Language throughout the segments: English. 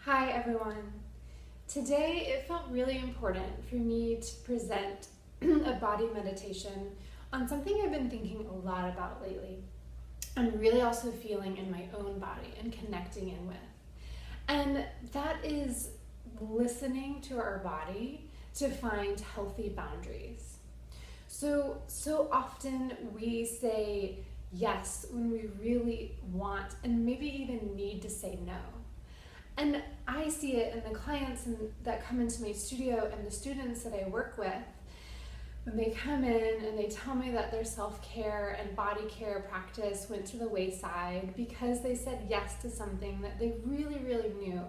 Hi everyone. Today it felt really important for me to present a body meditation on something I've been thinking a lot about lately and really also feeling in my own body and connecting in with. And that is listening to our body to find healthy boundaries. So often we say yes when we really want and maybe even need to say no. And I see it in the clients that come into my studio and the students that I work with when they come in and they tell me that their self-care and body care practice went to the wayside because they said yes to something that they really, really knew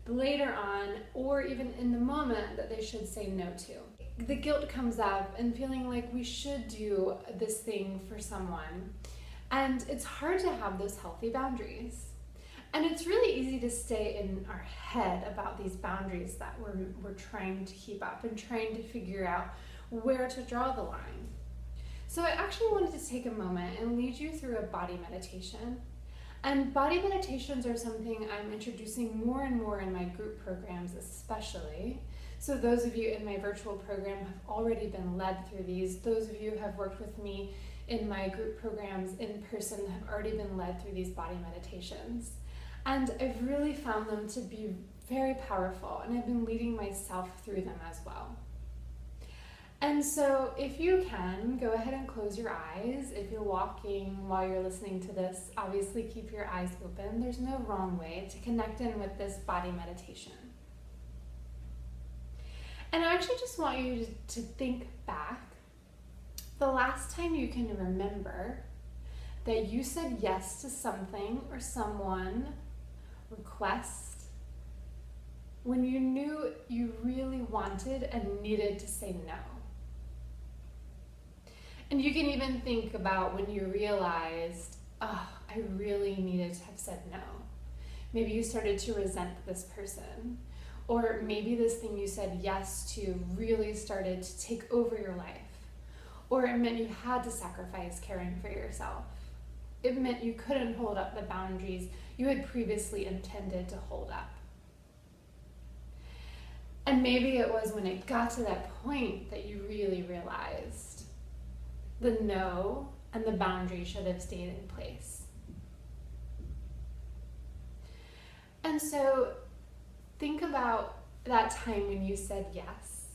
later on or even in the moment that they should say no to. The guilt comes up and feeling like we should do this thing for someone. And it's hard to have those healthy boundaries. And it's really easy to stay in our head about these boundaries that we're trying to keep up and trying to figure out where to draw the line. So I actually wanted to take a moment and lead you through a body meditation. And body meditations are something I'm introducing more and more in my group programs especially. So those of you in my virtual program have already been led through these. Those of you who have worked with me in my group programs in person have already been led through these body meditations. And I've really found them to be very powerful, and I've been leading myself through them as well. And so if you can, go ahead and close your eyes. If you're walking while you're listening to this, obviously keep your eyes open. There's no wrong way to connect in with this body meditation. And I actually just want you to think back the last time you can remember that you said yes to something or someone, request, when you knew you really wanted and needed to say no. And you can even think about when you realized, oh, I really needed to have said no. Maybe you started to resent this person, or maybe this thing you said yes to really started to take over your life, or it meant you had to sacrifice caring for yourself. It meant you couldn't hold up the boundaries you had previously intended to hold up. And maybe it was when it got to that point that you really realized the no and the boundary should have stayed in place. And so think about that time when you said yes.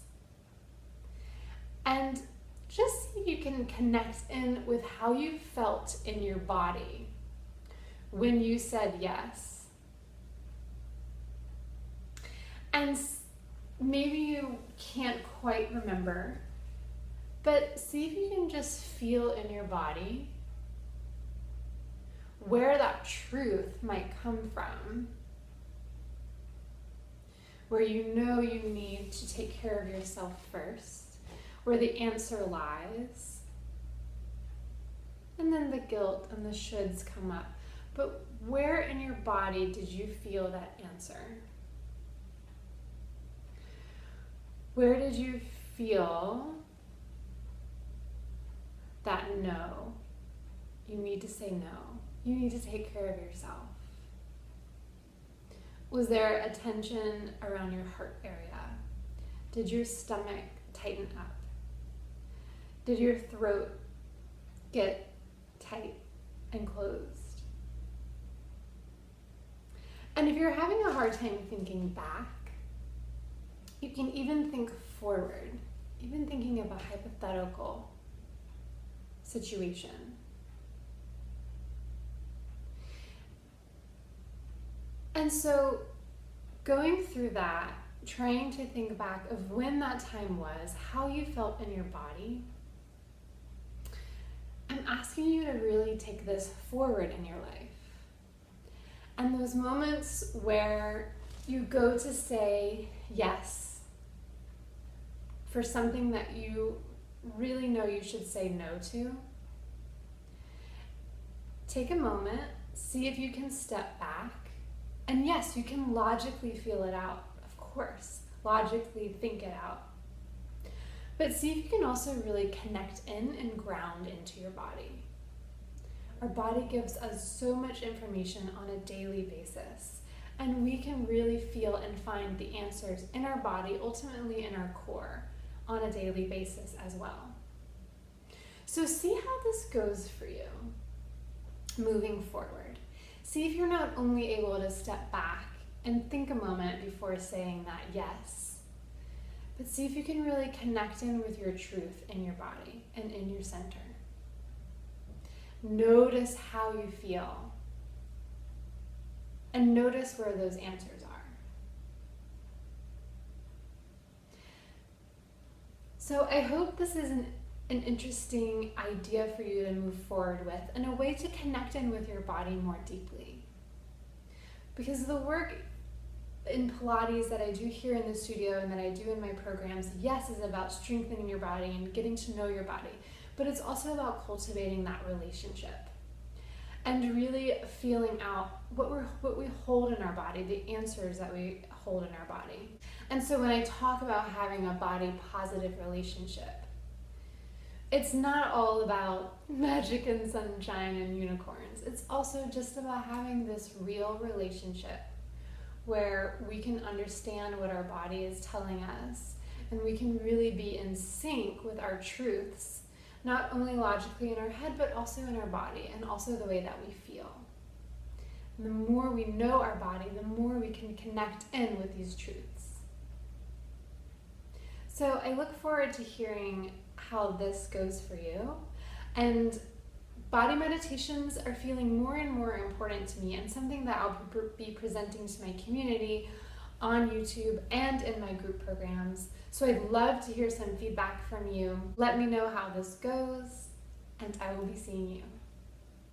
And just see if you can connect in with how you felt in your body when you said yes. And maybe you can't quite remember, but see if you can just feel in your body where that truth might come from, where you know you need to take care of yourself first, where the answer lies, and then the guilt and the shoulds come up. But where in your body did you feel that answer? Where did you feel that no? You need to say no. You need to take care of yourself. Was there a tension around your heart area? Did your stomach tighten up? Did your throat get tight and closed? And if you're having a hard time thinking back, you can even think forward, even thinking of a hypothetical situation. And so going through that, trying to think back of when that time was, how you felt in your body, I'm asking you to really take this forward in your life. And those moments where you go to say yes for something that you really know you should say no to, take a moment, see if you can step back. And yes, you can logically feel it out, of course, logically think it out. But see if you can also really connect in and ground into your body. Our body gives us so much information on a daily basis. and we can really feel and find the answers in our body, ultimately in our core, on a daily basis as well. So see how this goes for you moving forward. See if you're not only able to step back and think a moment before saying that yes, but see if you can really connect in with your truth in your body and in your center. Notice how you feel, and notice where those answers are. So I hope this is an interesting idea for you to move forward with, and a way to connect in with your body more deeply. Because the work in Pilates that I do here in the studio and that I do in my programs, yes, is about strengthening your body and getting to know your body, but it's also about cultivating that relationship and really feeling out what we hold in our body, the answers that we hold in our body. And so when I talk about having a body positive relationship, it's not all about magic and sunshine and unicorns. It's also just about having this real relationship where we can understand what our body is telling us, and we can really be in sync with our truths, not only logically in our head, but also in our body, and also the way that we feel. And the more we know our body, the more we can connect in with these truths. So I look forward to hearing how this goes for you. And body meditations are feeling more and more important to me, and something that I'll be presenting to my community on YouTube and in my group programs. So I'd love to hear some feedback from you. Let me know how this goes, and I will be seeing you.